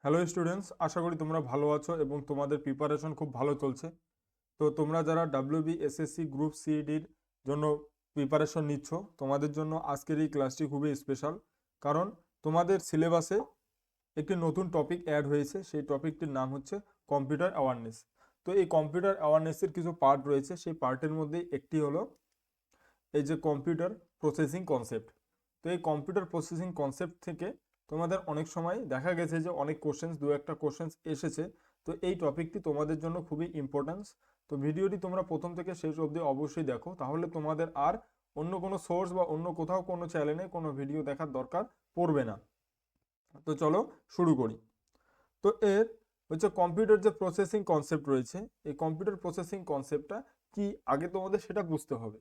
Hello students, আশা করি তোমরা ভালো আছো এবং তোমাদের প্রিপারেশন খুব ভালো চলছে। তো তোমরা যারা ডাব্লিউবি এসএসসি গ্রুপ সিইডির জন্য প্রিপারেশন নিচ্ছ, তোমাদের জন্য আজকের এই ক্লাসটি খুবই স্পেশাল। কারণ তোমাদের সিলেবাসে একটি নতুন টপিক অ্যাড হয়েছে, সেই টপিকটির নাম হচ্ছে কম্পিউটার অ্যাওয়ারনেস। তো এই কম্পিউটার অ্যাওয়ারনেসের কিছু পার্ট রয়েছে, সেই পার্টের মধ্যে একটি হলো এই যে কম্পিউটার প্রসেসিং কনসেপ্ট। তো এই কম্পিউটার প্রসেসিং কনসেপ্ট থেকে তোমাদের অনেক সময় দেখা গেছে যে অনেক কোশ্চেন্স, দু একটা কোশ্চেন্স এসেছে। তো এই টপিকটি তোমাদের জন্য খুবই ইম্পর্টেন্স। তো ভিডিওটি তোমরা প্রথম থেকে শেষ অবধি অবশ্যই দেখো, তাহলে তোমাদের আর অন্য কোনো সোর্স বা অন্য কোথাও কোনো চ্যানেলে কোনো ভিডিও দেখার দরকার পড়বে না। তো চলো শুরু করি। তো এর হচ্ছে কম্পিউটার যে প্রসেসিং কনসেপ্ট রয়েছে, এই কম্পিউটার প্রসেসিং কনসেপ্টটা কি আগে তোমাদের সেটা বুঝতে হবে।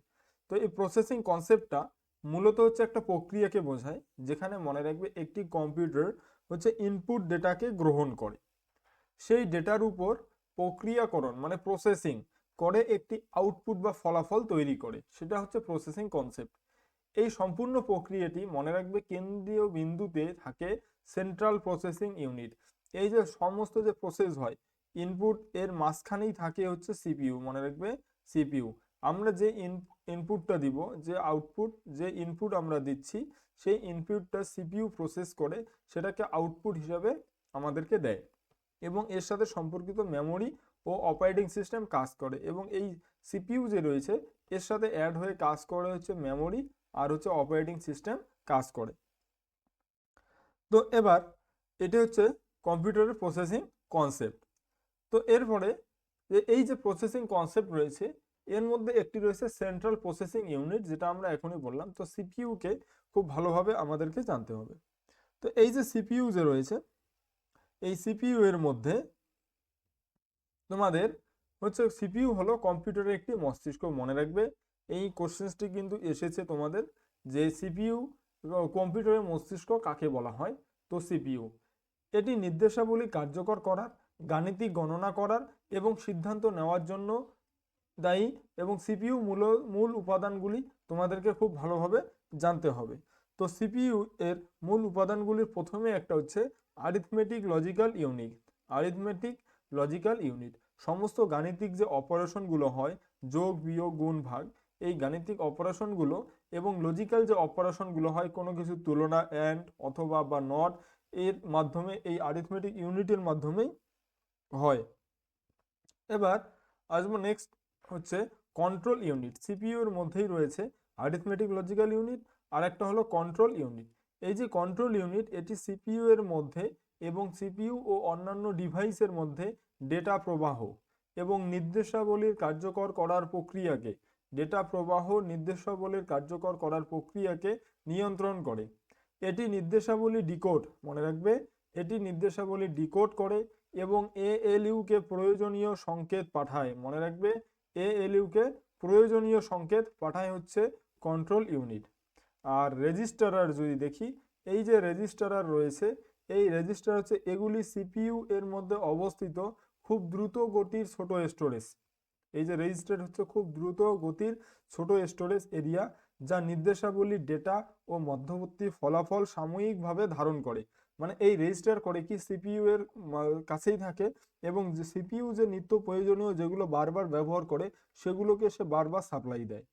তো এই প্রসেসিং কনসেপ্টটা মূলত হচ্ছে একটা প্রক্রিয়াকে বোঝায়, যেখানে মনে রাখবে একটি কম্পিউটার হচ্ছে ইনপুট ডেটাকে গ্রহণ করে, সেই ডেটার উপর প্রক্রিয়াকরণ মানে প্রসেসিং করে একটি আউটপুট বা ফলাফল তৈরি করে, সেটা হচ্ছে প্রসেসিং কনসেপ্ট। এই সম্পূর্ণ প্রক্রিয়াটি মনে রাখবে কেন্দ্রীয় বিন্দুতে থাকে সেন্ট্রাল প্রসেসিং ইউনিট। এই যে সমস্ত যে প্রসেস হয় ইনপুট, এর মাঝখানেই থাকে হচ্ছে সিপিইউ, মনে রাখবে সিপিইউ। আমরা যে ইনপুটটা দিব, যে আউটপুট, যে ইনপুট আমরা দিচ্ছি, সেই ইনপুটটা সিপিইউ প্রসেস করে সেটাকে আউটপুট হিসাবে আমাদেরকে দেয়, এবং এর সাথে সম্পর্কিত মেমোরি ও অপারেটিং সিস্টেম কাজ করে, এবং এই সিপিইউ যে রয়েছে এর সাথে অ্যাড হয়ে কাজ করে হচ্ছে মেমোরি আর হচ্ছে অপারেটিং সিস্টেম কাজ করে। তো এবার এটা হচ্ছে কম্পিউটারের প্রসেসিং কনসেপ্ট। তো এরপরে এই যে প্রসেসিং কনসেপ্ট রয়েছে, এর মধ্যে একটি রয়েছে সেন্ট্রাল প্রসেসিং ইউনিট, যেটা আমরা এখনই বললাম। তো সিপিইউ কে খুব ভালোভাবে আমাদেরকে জানতে হবে। তো এই যে সিপিইউ যে রয়েছে, এই সিপিইউ এর মধ্যে তোমাদের হচ্ছে সিপিইউ হলো কম্পিউটারের একটি মস্তিষ্ক, মনে রাখবে। এই কোশ্চেন্সটি কিন্তু এসেছে তোমাদের, যে সিপিইউ কম্পিউটারের মস্তিষ্ক কাকে বলা হয়। তো সিপিইউ এটি নির্দেশাবলী কার্যকর করার, গাণিতিক গণনা করার এবং সিদ্ধান্ত নেওয়ার জন্য দায়ী, এবং সিপিইউ মূল উপাদানগুলি তোমাদেরকে খুব ভালোভাবে জানতে হবে। তো সিপিইউ এর মূল উপাদানগুলির প্রথমে একটা হচ্ছে arithmetic logical unit. Arithmetic logical unit সমস্ত গাণিতিক যে অপারেশনগুলো হয়, যোগ বিয়োগ গুণ ভাগ, এই গাণিতিক অপারেশনগুলো এবং লজিক্যাল যে অপারেশনগুলো হয়, কোনো কিছু তুলনা, অ্যান্ড অথবা বা নট, এর মাধ্যমে এই আরিথমেটিক ইউনিটের মাধ্যমেই হয়। এবার আসবো নেক্সট হচ্ছে কন্ট্রোল ইউনিট। সিপিইউ এর মধ্যেই রয়েছে আরিথমেটিক লজিক্যাল ইউনিট, আর একটা হলো কন্ট্রোল ইউনিট। এই যে কন্ট্রোল ইউনিট, এটি সিপিইউ এর মধ্যে এবং সিপিইউ ও অন্যান্য ডিভাইসের মধ্যে ডেটা প্রবাহ এবং নির্দেশাবলীর কার্যকর করার প্রক্রিয়াকে, ডেটা প্রবাহ নির্দেশাবলীর কার্যকর করার প্রক্রিয়াকে নিয়ন্ত্রণ করে। এটি নির্দেশাবলী ডিকোড, মনে রাখবে, এটি নির্দেশাবলী ডিকোড করে এবং এএলইউ কে প্রয়োজনীয় সংকেত পাঠায়, মনে রাখবে। এএলইউ কে প্রয়োজনীয় সংকেত পাঠায় হচ্ছে কন্ট্রোল ইউনিট। আর রেজিস্টারার যদি দেখি, এই যে রেজিস্টারার রয়েছে, এই রেজিস্টার হচ্ছে এগুলি সিপিইউ এর মধ্যে অবস্থিত খুব দ্রুত গতির ছোট স্টোরেজ। এই যে রেজিস্টার হচ্ছে খুব দ্রুত গতির ছোট স্টোরেজ এরিয়া, যা নির্দেশাবলী ডেটা ও মধ্যবর্তী ফলাফল সাময়িকভাবে ধারণ করে। মানে এই রেজিস্টার করে কি সিপিইউ এর কাছেই থাকে, এবং যে সিপিইউ যে নিত্য প্রয়োজনীয় যেগুলো বারবার ব্যবহার করে সেগুলোকে সে বারবার সাপ্লাই দেয়।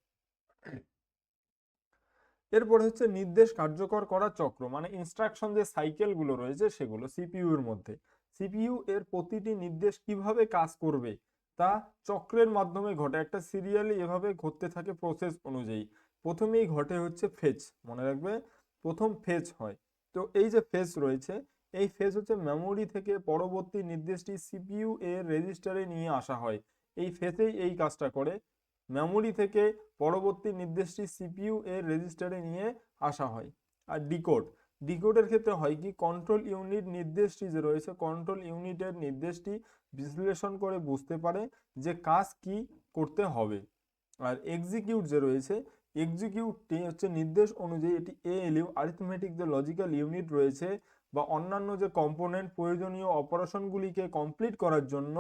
এরপরে হচ্ছে নির্দেশ কার্যকর করা চক্র, মানে ইনস্ট্রাকশন যে সাইকেলগুলো রয়েছে সেগুলো সিপিইউ এর মধ্যে। সিপিইউ এর প্রতিটি নির্দেশ কিভাবে কাজ করবে তা চক্রের মাধ্যমে ঘটে, একটা সিরিয়ালি এভাবে ঘটতে থাকে প্রসেস অনুযায়ী। প্রথমেই ঘটে হচ্ছে ফেজ, মনে রাখবে, প্রথম ফেজ হয়। তো এই যে ফেজ রয়েছে, এই ফেজ হচ্ছে মেমোরি থেকে পরবর্তী নির্দেশটি সিপিইউ এর রেজিস্টারে নিয়ে আসা হয়। এই ফেজেই এই কাজটা করে, মেমোরি থেকে পরবর্তী নির্দেশটি সিপিইউ এর রেজিস্টারে নিয়ে আসা হয়। আর ডিকোড, ডিকোডের ক্ষেত্রে হয় কি, কন্ট্রোল ইউনিট নির্দেশটি যে রয়েছে, কন্ট্রোল ইউনিটের নির্দেশটি বিশ্লেষণ করে বুঝতে পারে যে কাজ কি করতে হবে। আর এক্সিকিউট যে রয়েছে, এক্সিকিউটটি হচ্ছে নির্দেশ অনুযায়ী, এটি এএলইউ আরিথমেটিক যে লজিক্যাল ইউনিট রয়েছে বা অন্যান্য যে কম্পোনেন্ট প্রয়োজনীয় অপারেশনগুলিকে কমপ্লিট করার জন্য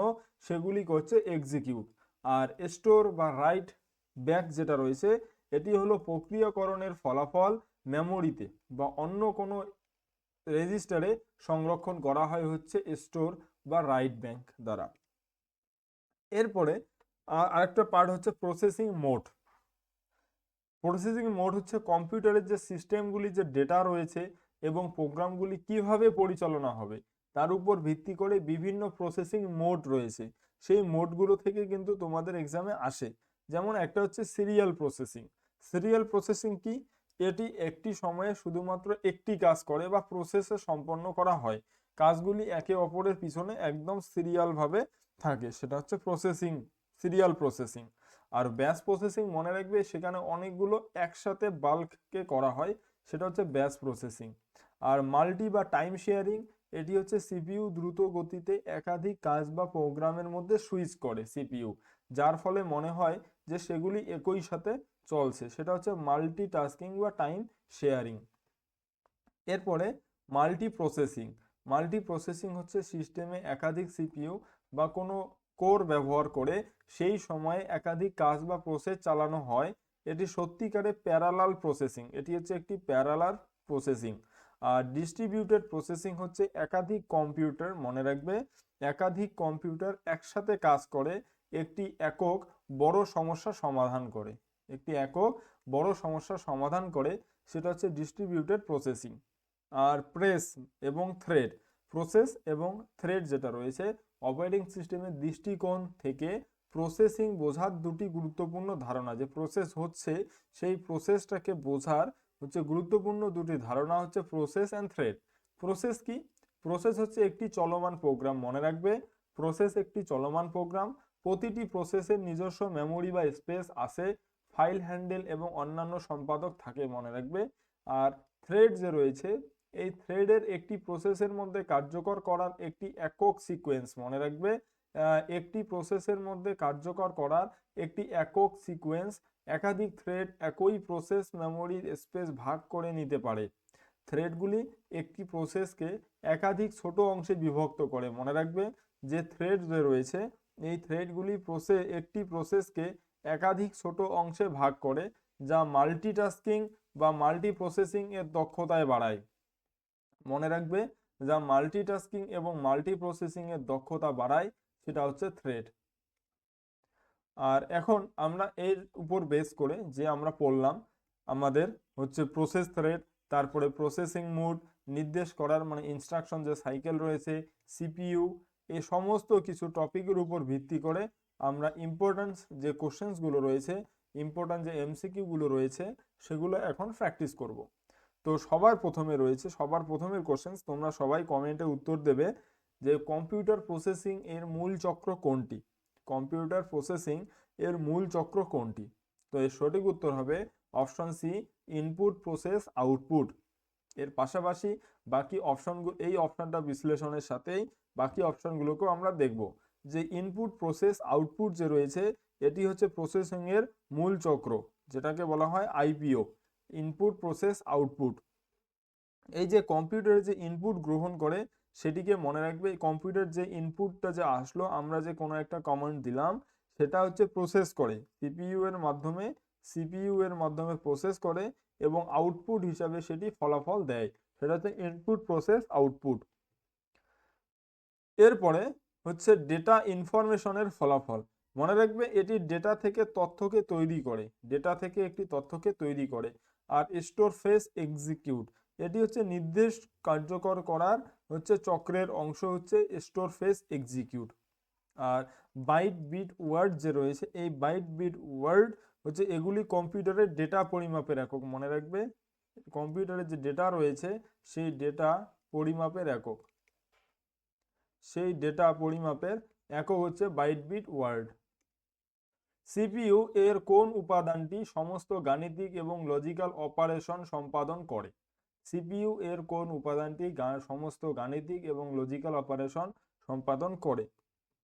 সেগুলি করছে এক্সিকিউট। আর স্টোর বা রাইট ব্যাক যেটা রয়েছে, এটি হলো প্রক্রিয়াকরণের ফলাফল মেমোরিতে বা অন্য কোনো রেজিস্টারে সংরক্ষণ করা হয় হচ্ছে স্টোর বা রাইট ব্যাংক দ্বারা। এরপরে আরেকটা পার্ট হচ্ছে প্রসেসিং মোড। প্রসেসিং মোড হচ্ছে কম্পিউটারের যে সিস্টেমগুলি, যে ডেটা রয়েছে এবং প্রোগ্রামগুলি কিভাবে পরিচালনা হবে তার উপর ভিত্তি করে বিভিন্ন প্রসেসিং মোড রয়েছে। সেই মোডগুলো থেকে কিন্তু তোমাদের এক্সামে আসে। যেমন একটা হচ্ছে সিরিয়াল প্রসেসিং। সিরিয়াল প্রসেসিং কি? এটি একটি সময়ে শুধুমাত্র একটি কাজ করে বা প্রসেসে সম্পন্ন করা হয়, কাজগুলি একে অপরের পিছনে একদম সিরিয়াল ভাবে থাকে, সেটা হচ্ছে প্রসেসিং, সিরিয়াল প্রসেসিং। আর ব্যাচ প্রসেসিং মনে রাখবে, সেখানে অনেকগুলো একসাথে বাল্ককে করা হয়, সেটা হচ্ছে ব্যাচ প্রসেসিং। আর মাল্টি বা টাইম শেয়ারিং, এটি হচ্ছে সিপিইউ দ্রুত গতিতে একাধিক কাজ বা প্রোগ্রামের মধ্যে সুইচ করে সিপিইউ, যার ফলে মনে হয় যে সেগুলি একই সাথে চলছে, সেটা হচ্ছে মাল্টি টাস্কিং বা টাইম শেয়ারিং। এরপরে মাল্টি প্রসেসিং। মাল্টি প্রসেসিং হচ্ছে সিস্টেমে একাধিক সিপিইউ বা কোনো কোর ব্যবহার করে সেই সময়ে একাধিক কাজ বা প্রসেস চালানো হয়। এটি সত্যিকারে প্যারালাল প্রসেসিং, এটি হচ্ছে একটি প্যারালাল প্রসেসিং। আর ডিস্ট্রিবিউটেড প্রসেসিং হচ্ছে একাধিক কম্পিউটার, মনে রাখবে, একাধিক কম্পিউটার একসাথে কাজ করে একটি একক বড় সমস্যা সমাধান করে, একটি একক বড় সমস্যা সমাধান করে, সেটা হচ্ছে ডিস্ট্রিবিউটেড প্রসেসিং। আর প্রেস এবং থ্রেড, প্রসেস এবং থ্রেড যেটা রয়েছে, অপারেটিং সিস্টেমের দৃষ্টিকোণ থেকে প্রসেসিং বোঝার দুটি গুরুত্বপূর্ণ ধারণা, যে প্রসেস হচ্ছে সেই প্রসেসটাকে বোঝার হচ্ছে গুরুত্বপূর্ণ দুটি ধারণা হচ্ছে প্রসেস অ্যান্ড থ্রেড। প্রসেস কি? প্রসেস হচ্ছে একটি চলমান প্রোগ্রাম, মনে রাখবে, প্রসেস একটি চলমান প্রোগ্রাম। প্রতিটি প্রসেসের নিজস্ব মেমোরি বা স্পেস আছে, ফাইল হ্যান্ডেল এবং অন্যান্য সম্পাদক থাকে, মনে রাখবে। আর থ্রেড যে রয়েছে, এই থ্রেডের একটি প্রসেসের মধ্যে কার্যকর করার একটি একক সিকোয়েন্স, মনে রাখবে, একটি প্রসেসের মধ্যে কার্যকর করার একটি একক সিকোয়েন্স। একাধিক থ্রেড একই প্রসেস মেমোরির স্পেস ভাগ করে নিতে পারে। থ্রেডগুলি একটি প্রসেসকে একাধিক ছোট অংশে বিভক্ত করে, মনে রাখবে, যে থ্রেড যে রয়েছে এই থ্রেডগুলি একটি প্রসেসকে একাধিক ছোট অংশে ভাগ করে, যা মাল্টিটাস্কিং বা মাল্টি প্রসেসিং এর দক্ষতায় বাড়ায়, মনে রাখবে, যা মাল্টিটাস্কিং এবং মাল্টি প্রসেসিং এর দক্ষতা বাড়ায়, সেটা হচ্ছে থ্রেড। আর এখন আমরা এর উপর বেস করে যে আমরা পড়লাম, আমাদের হচ্ছে প্রসেস থ্রেড, তারপরে প্রসেসিং মোড, নির্দেশ করার মানে ইনস্ট্রাকশন যে সাইকেল রয়েছে, সিপিইউ, এই সমস্ত কিছু টপিকের উপর ভিত্তি করে আমরা ইম্পর্টেন্স যে কোশ্চেন্সগুলো রয়েছে, ইম্পর্টেন্ট যে এমসিকিউগুলো রয়েছে, সেগুলো এখন প্র্যাকটিস করব। তো সবার প্রথমে রয়েছে, সবার প্রথমের কোশ্চেন্স, তোমরা সবাই কমেন্টে উত্তর দেবে যে কম্পিউটার প্রসেসিং এর মূল চক্র কোনটি? কম্পিউটার প্রসেসিং এর মূল চক্র কোনটি? তো এর সঠিক উত্তর হবে option C, input process output. এর পাশাপাশি বাকি অপশনগুলো, এই অপশনটা বিশ্লেষণের সাথেই বাকি অপশনগুলোকেও আমরা দেখব। যে ইনপুট প্রসেস আউটপুট যে রয়েছে, এটি হচ্ছে প্রসেসিং এর মূল চক্র, যেটাকে বলা হয় আইপিও, ইনপুট প্রসেস আউটপুট। এই যে কম্পিউটারে যে ইনপুট গ্রহণ করে, সেটিকে মনে রাখবে, এই কম্পিউটার যে ইনপুটটা যে আসলো, আমরা যে কোনো একটা কমান্ড দিলাম, সেটা হচ্ছে প্রসেস করে সিপিইউ এর মাধ্যমে প্রসেস করে এবং আউটপুট হিসাবে সেটি ফলাফল দেয়, সেটা হচ্ছে ইনপুট প্রসেস আউটপুট। এরপরে হচ্ছে ডেটা ইনফরমেশনের ফলাফল, মনে রাখবে, এটি ডেটা থেকে তথ্যকে তৈরি করে, ডেটা থেকে একটি তথ্যকে তৈরি করে। আর স্টোর ফেস এক্সিকিউট, এটি হচ্ছে নির্দেশ কার্যকর করার হচ্ছে চক্রের অংশ হচ্ছে স্টোর ফেস এক্সিকিউট। আর বাইট বিট ওয়ার্ড যে রয়েছে, এই বাইট বিট ওয়ার্ড হচ্ছে এগুলি কম্পিউটারের ডেটা পরিমাপের একক, মনে রাখবে, কম্পিউটারের যে ডেটা রয়েছে সেই ডেটা পরিমাপের একক, সেই ডেটা পরিমাপের একক হচ্ছে বাইট বিট ওয়ার্ড। সিপিইউ এর কোন উপাদানটি সমস্ত গাণিতিক এবং লজিক্যাল অপারেশন সম্পাদন করে? সিপিইউ এর কোন উপাদানটি সমস্ত গাণিতিক এবং লজিক্যাল অপারেশন সম্পাদন করে?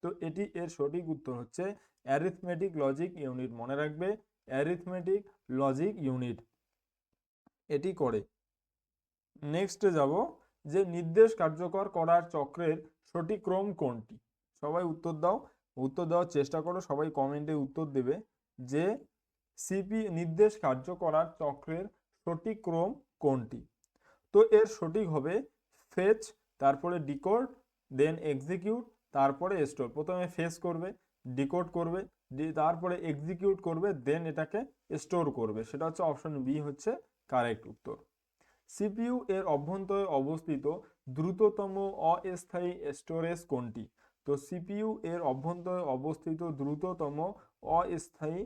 তো এটি এর সঠিক উত্তর হচ্ছে অ্যারিথমেটিক লজিক ইউনিট, মনে রাখবে, অ্যারিথমেটিক লজিক ইউনিট এটি করে। নেক্সটে যাব, যে নির্দেশ কার্যকর করার চক্রের সঠিক ক্রম কোনটি? সবাই উত্তর দাও, উত্তর দেওয়ার চেষ্টা করো, সবাই কমেন্টে উত্তর দেবে যে নির্দেশ কার্য করার চক্রের সঠিক ক্রম কোনটি? তো এর সঠিক হবে ফেচ, তারপরে ডিকোড, দেন এক্সিকিউট, তারপরে স্টোর। প্রথমে ফেচ করবে, ডিকোড করবে, তারপরে এক্সিকিউট করবে, দেন এটাকে স্টোর করবে। সেটা হচ্ছে অপশন বি হচ্ছে কারেক্ট উত্তর। সিপিইউ এর অভ্যন্তরে অবস্থিত দ্রুততম অস্থায়ী স্টোরেজ কোনটি? তো সিপিইউ এর অভ্যন্তরে অবস্থিত দ্রুততম অস্থায়ী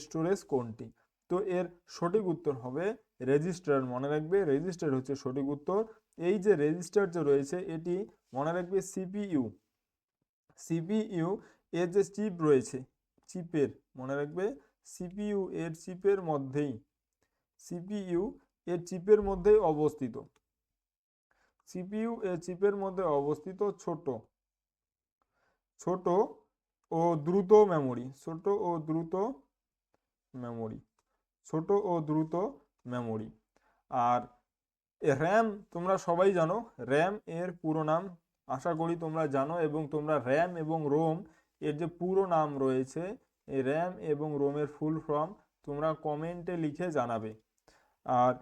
স্টোরেজ কোনটি? তো এর সঠিক উত্তর হবে রেজিস্টার। মনে রাখবে রেজিস্টার হচ্ছে সঠিক উত্তর। এই যে রেজিস্টার যে রয়েছে এটি মনে রাখবে সিপিইউ, সিপিইউ এর যে চিপ রয়েছে, চিপের মনে রাখবে সিপিইউ এর চিপের মধ্যেই, সিপিইউ এর চিপের মধ্যেই অবস্থিত, সিপিইউ এর চিপের মধ্যে অবস্থিত ছোট ছোট ও দ্রুত মেমোরি, ছোট ও দ্রুত মেমোরি, ছোট ও দ্রুত মেমোরি। আর র্যাম তোমরা সবাই জানো, র্যাম এর পুরো নাম আশা করি তোমরা জানো, এবং তোমরা র্যাম এবং রোম এর যে পুরো নাম রয়েছে, এই র্যাম এবং রোমের ফুল ফর্ম তোমরা কমেন্টে লিখে জানাবে। আর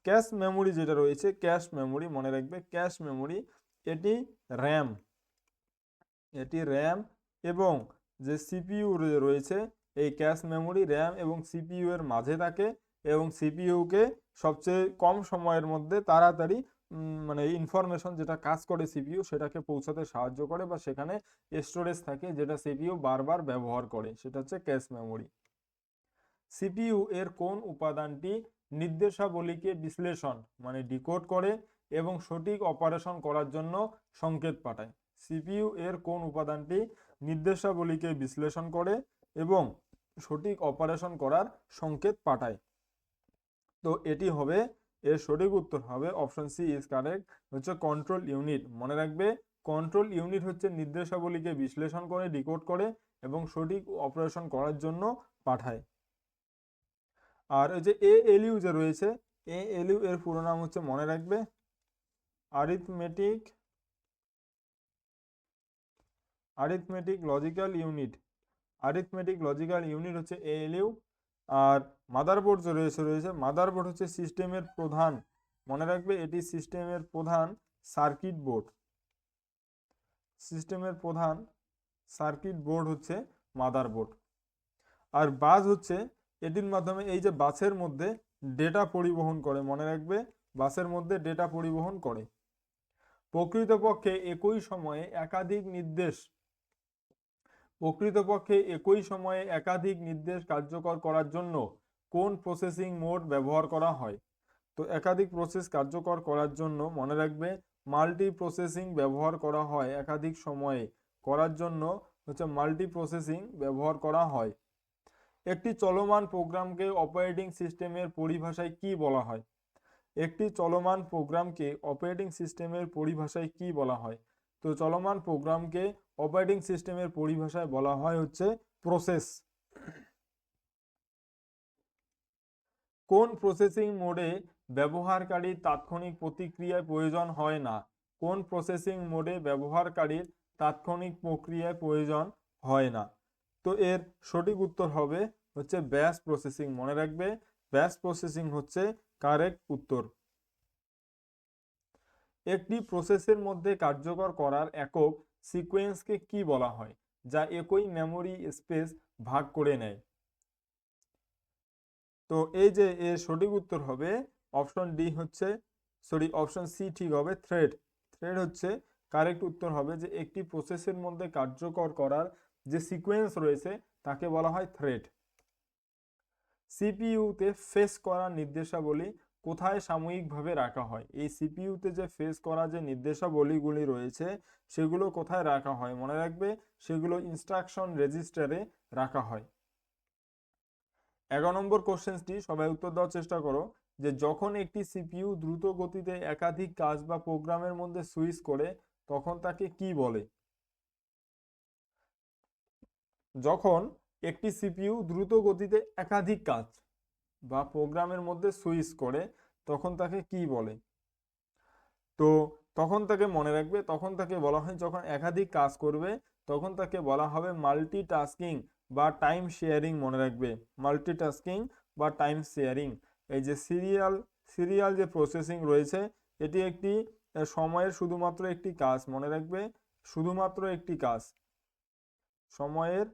ক্যাশ মেমোরি যেটা রয়েছে, ক্যাশ মেমোরি মনে রাখবে, ক্যাশ মেমোরি এটি র্যাম, এটি র্যাম এবং যে সিপিইউ রয়েছে, এই ক্যাশ মেমোরি র্যাম এবং সিপিইউ এর মাঝে থাকে, এবং সিপিইউকে সবচেয়ে কম সময়ের মধ্যে তাড়াতাড়ি মানে ইনফরমেশন যেটা কাজ করে সিপিইউ সেটাকে পৌঁছাতে সাহায্য করে, বা সেখানে স্টোরেজ থাকে যেটা সিপিইউ বারবার ব্যবহার করে, সেটা হচ্ছে ক্যাশ মেমোরি। সিপিইউ এর কোন উপাদানটি নির্দেশাবলীকে বিশ্লেষণ মানে ডিকোড করে এবং সঠিক অপারেশন করার জন্য সংকেত পাঠায়? সিপিইউ এর কোন উপাদানটি নির্দেশাবলীকে বিশ্লেষণ করে এবং সঠিক অপারেশন করার সংকেত পাঠায়? তো এটি হবে, এর সঠিক উত্তর হবে অপশন সি ইজ কারেক্ট, হচ্ছে কন্ট্রোল ইউনিট। মনে রাখবে কন্ট্রোল ইউনিট হচ্ছে নির্দেশাবলীকে বিশ্লেষণ করে, ডিকোড করে এবং সঠিক অপারেশন করার জন্য পাঠায়। আর এই যে এএলইউ যে রয়েছে, এএলইউ এর পুরো নাম হচ্ছে মনে রাখবে arithmetic logical unit, arithmetic logical unit হচ্ছে এএলইউ। আর মাদারবোর্ড যে রয়েছে মাদারবোর্ড হচ্ছে সিস্টেমের প্রধান, মনে রাখবে এটি সিস্টেমের প্রধান সার্কিট বোর্ড, সিস্টেমের প্রধান সার্কিট বোর্ড হচ্ছে মাদারবোর্ড। আর বাস হচ্ছে এটির মাধ্যমে এই যে বাসের মধ্যে ডেটা পরিবহন করে, মনে রাখবে বাসের মধ্যে ডেটা পরিবহন করে। প্রকৃতপক্ষে একই সময়ে একাধিক নির্দেশ, প্রকৃতপক্ষে একই সময়ে একাধিক নির্দেশ কার্যকর করার জন্য কোন প্রসেসিং মোড ব্যবহার করা হয়? তো একাধিক প্রসেস কার্যকর করার জন্য মনে রাখবে মাল্টি প্রসেসিং ব্যবহার করা হয়, একাধিক সময়ে করার জন্য হচ্ছে মাল্টি প্রসেসিং ব্যবহার করা হয়। একটি চলমান প্রোগ্রামকে অপারেটিং সিস্টেমের পরিভাষায় কি বলা হয়? একটি চলমান প্রোগ্রামকে অপারেটিং সিস্টেমের পরিভাষায় কি বলা হয়? তো চলমান প্রোগ্রামকে অপারেটিং সিস্টেমের পরিভাষায় বলা হয় হচ্ছে প্রসেস। কোন প্রসেসিং মোডে ব্যবহারকারীর তাৎক্ষণিক প্রতিক্রিয়ার প্রয়োজন হয় না? কোন প্রসেসিং মোডে ব্যবহারকারীর তাৎক্ষণিক প্রক্রিয়ায় প্রয়োজন হয় না? তো এর সঠিক উত্তর হবে হচ্ছে ব্যাচ প্রসেসিং। মনে রাখবে ব্যাচ প্রসেসিং হচ্ছে কারেক্ট উত্তর। একটি প্রসেসের মধ্যে কার্যকর করার একক সিকোয়েন্সকে কি বলা হয়, যা একই মেমোরি স্পেস ভাগ করে নেয়? তো এই যে এর সঠিক উত্তর হবে অপশন ডি হচ্ছে, সরি অপশন সি ঠিক হবে, থ্রেড। থ্রেড হচ্ছে কারেক্ট উত্তর হবে, যে একটি প্রসেসের মধ্যে কার্যকর করার যে সিকোয়েন্স রয়েছে তাকে বলা হয় থ্রেড। সিপিইউতে ফেচ করা নির্দেশাবলী কোথায় সাময়িকভাবে রাখা হয়? এই সিপিইউতে যে ফেচ করা যে নির্দেশাবলীগুলি রয়েছে সেগুলো কোথায় রাখা হয়? মনে রাখবে সেগুলো ইনস্ট্রাকশন রেজিস্টারে রাখা হয়। 11 নম্বর কোশ্চেনটি সবাই উত্তর দেওয়ার চেষ্টা করো, যে যখন একটি সিপিইউ দ্রুত গতিতে একাধিক কাজ বা প্রোগ্রামের মধ্যে সুইচ করে তখন তাকে কি বলে? যখন একটি সিপিইউ দ্রুত গতিতে একাধিক কাজ বা প্রোগ্রামের মধ্যে সুইচ করে তখন তাকে কি বলে? তো তখন তাকে মনে রাখবে, তখন তাকে বলা হয়, যখন একাধিক কাজ করবে তখন তাকে বলা হবে মাল্টিটাস্কিং বা টাইম শেয়ারিং। মনে রাখবে মাল্টিটাস্কিং বা টাইম শেয়ারিং। এই যে সিরিয়াল যে প্রসেসিং রয়েছে এটি একটি সময়ের শুধুমাত্র একটি কাজ, মনে রাখবে শুধুমাত্র একটি কাজ, সময়ের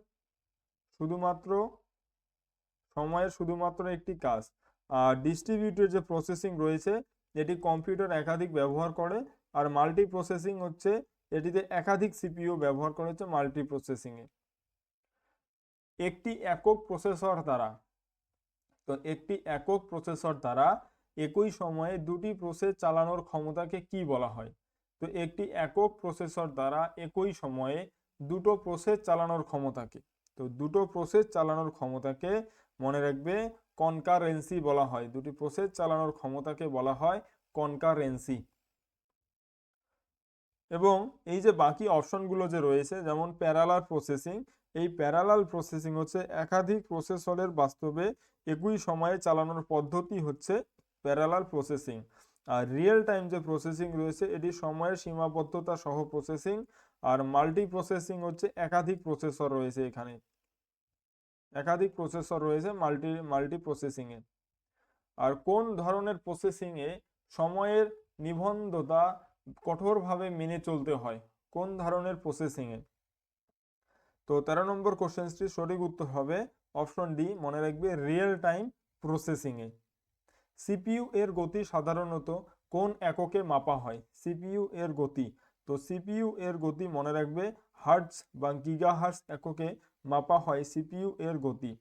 শুধুমাত্র একটি কাজ। আর ডিস্ট্রিবিউটেড যে প্রসেসিং রয়েছে এটি কম্পিউটার একাধিক ব্যবহার করে, আর মাল্টি প্রসেসিং হচ্ছে এটিতে একাধিক সিপিইউ ব্যবহার করা হচ্ছে মাল্টি প্রসেসিং এ। একটি একক প্রসেসর দ্বারা, তো একটি একক প্রসেসর দ্বারা একই সময়ে দুটি প্রসেস চালানোর ক্ষমতাকে কি বলা হয়? তো একটি একক প্রসেসর দ্বারা একই সময়ে দুটো প্রসেস চালানোর ক্ষমতাকে, তো দুটো প্রসেস চালানোর ক্ষমতাকে মনে রাখবে কনকারেন্সি বলা হয়। দুটি প্রসেস চালানোর ক্ষমতাকে বলা হয় কনকারেন্সি। এবং এই যে বাকি অপশনগুলো যে রয়েছে যেমন প্যারালাল প্রসেসিং, এই প্যারালাল প্রসেসিং হচ্ছে একাধিক প্রসেসরের বাস্তবে একই সময়ে চালানোর পদ্ধতি হচ্ছে প্যারালাল প্রসেসিং। আর রিয়েল টাইম যে প্রসেসিং রয়েছে এটি সময়ের সীমাবদ্ধতা সহ প্রসেসিং। আর মাল্টি প্রসেসিং হচ্ছে একাধিক প্রসেসর রয়েছে, এখানে একাধিক প্রসেসর রয়েছে মাল্টি প্রসেসিং এ। আর কোন ধরনের প্রসেসিং এ সময়ের নিবন্ধতা কঠোরভাবে মেনে চলতে হয়? কোন ধরনের প্রসেসিং এ? তো 13 নম্বর কোশ্চেনটির সঠিক উত্তর হবে অপশন ডি, মনে রাখবে রিয়েল টাইম প্রসেসিং এ। সিপিইউ এর গতি সাধারণত কোন এককে মাপা হয়? সিপিইউ এর গতি, তো সিপিইউ এর গতি মনে রাখবে হার্টজ বা গিগাহার্টজ এককে মাপা হয় সিপিইউ এর গতি।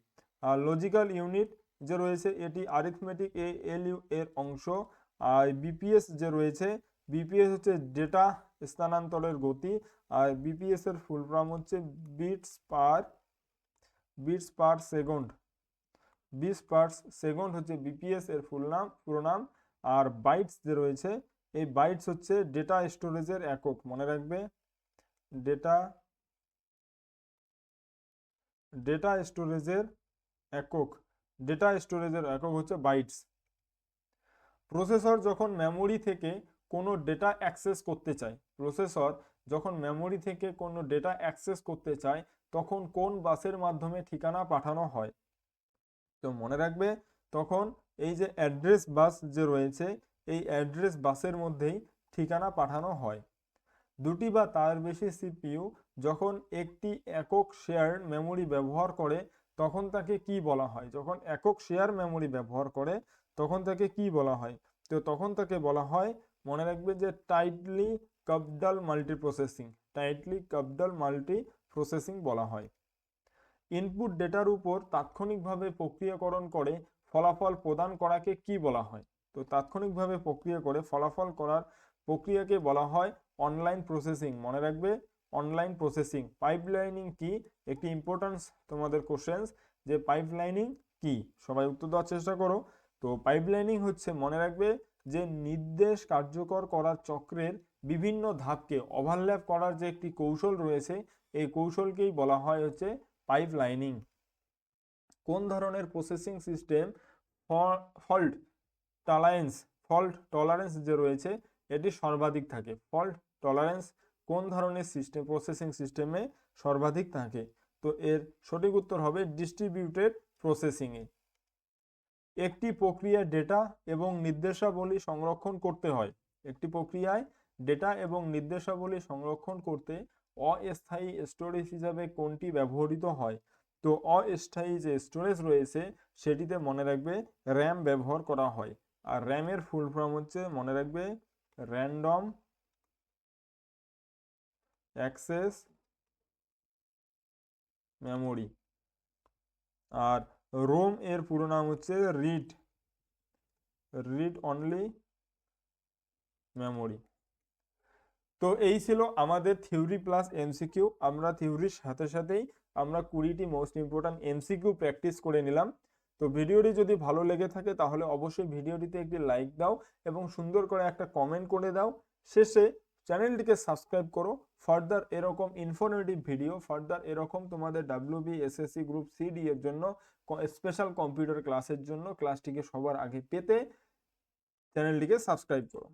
আর লজিক্যাল ইউনিট যে রয়েছে এটি অ্যারিথমেটিক এলইউ এর অংশ। আর বিপিএস যে রয়েছে, বিপিএস হচ্ছে ডেটা স্থানান্তরের গতি। আর বিপিএস এর ফুল ফর্ম হচ্ছে bits per second. 20 per second হচ্ছে বিপিএস এর পুরো নাম। আর বাইটস যে রয়েছে, এই বাইটস হচ্ছে ডেটা স্টোরেজের একক, মনে রাখবে ডেটা স্টোরেজের একক হচ্ছে বাইটস। প্রসেসর যখন মেমোরি থেকে কোনো ডেটা অ্যাক্সেস করতে চায় তখন কোন বাসের মাধ্যমে ঠিকানা পাঠানো হয়? তো মনে রাখবে তখন এই যে অ্যাড্রেস বাস যে রয়েছে এই অ্যাড্রেস বাসের মধ্যেই ঠিকানা পাঠানো হয়। দুটি বা তার বেশি সিপিইউ যখন একটি একক শেয়ার মেমোরি ব্যবহার করে তখন তাকে কি বলা হয়? যখন একক শেয়ার মেমোরি ব্যবহার করে তখন তাকে কি বলা হয়? তো তখন তাকে বলা হয়, মনে রাখবে যে টাইটলি কাপড মাল্টি প্রসেসিং বলা হয়। ইনপুট ডেটার উপর তাৎক্ষণিকভাবে প্রক্রিয়াকরণ করে ফলাফল প্রদান করাকে কি বলা হয়? তো তাৎক্ষণিকভাবে প্রক্রিয়া করে ফলাফল করার প্রক্রিয়াকে বলা হয় অনলাইন প্রসেসিং, মনে রাখবে অনলাইন প্রসেসিং। পাইপলাইনিং কি? একটি ইম্পর্টেন্স তোমাদের কোশ্চেন, যে পাইপলাইনিং কি? সবাই উত্তর দেওয়ার চেষ্টা করো। তো পাইপলাইনিং হচ্ছে মনে রাখবে যে নির্দেশ কার্যকর করার চক্রের বিভিন্ন ধাপকে ওভারল্যাপ করার যে একটি কৌশল রয়েছে এই কৌশলকেই বলা হয় হচ্ছে পাইপলাইনিং। কোন ধরনের প্রসেসিং সিস্টেম ফল্ট টলারেন্স যে রয়েছে এটি সর্বাধিক থাকে? ফল্ট টলারেন্স কোন ধরনের প্রসেসিং সিস্টেমে সর্বাধিক থাকে? তো এর সঠিক উত্তর হবে ডিস্ট্রিবিউটেড প্রসেসিং এ। একটি প্রক্রিয়ায় ডেটা এবং নির্দেশাবলী সংরক্ষণ করতে হয়। একটি প্রক্রিয়ায় ডেটা এবং নির্দেশাবলী সংরক্ষণ করতে অস্থায়ী স্টোরেজ হিসাবে কোনটি ব্যবহৃত হয়? তো অস্থায়ী যে স্টোরেজ রয়েছে সেটিতে মনে রাখবে র্যাম ব্যবহার করা হয়। আর র্যামের ফুল ফর্ম হচ্ছে মনে রাখবে র্যান্ডম অ্যাক্সেস মেমোরি। আর রোম এর পুরো নাম হচ্ছে রিড অনলি মেমোরি। তো এই ছিল আমাদের থিওরি প্লাস এমসিকিউ। আমরা থিওরির সাথে সাথেই আমরা 20টি মোস্ট ইম্পর্টেন্ট এমসিকিউ প্র্যাকটিস করে নিলাম। তো ভিডিওটি যদি ভালো লেগে থাকে তাহলে অবশ্যই ভিডিওটিতে একটি লাইক দাও এবং সুন্দর করে একটা কমেন্ট করে দাও। শেষে চ্যানেলটিকে সাবস্ক্রাইব করো ফার্দার এরকম ইনফরমেটিভ ভিডিও, ফার্দার এরকম তোমাদের ডাব্লিউবি এসএসসি গ্রুপ সিডি এর জন্য স্পেশাল কম্পিউটার ক্লাসের জন্য ক্লাসটিকে সবার আগে পেতে চ্যানেলটিকে সাবস্ক্রাইব করো।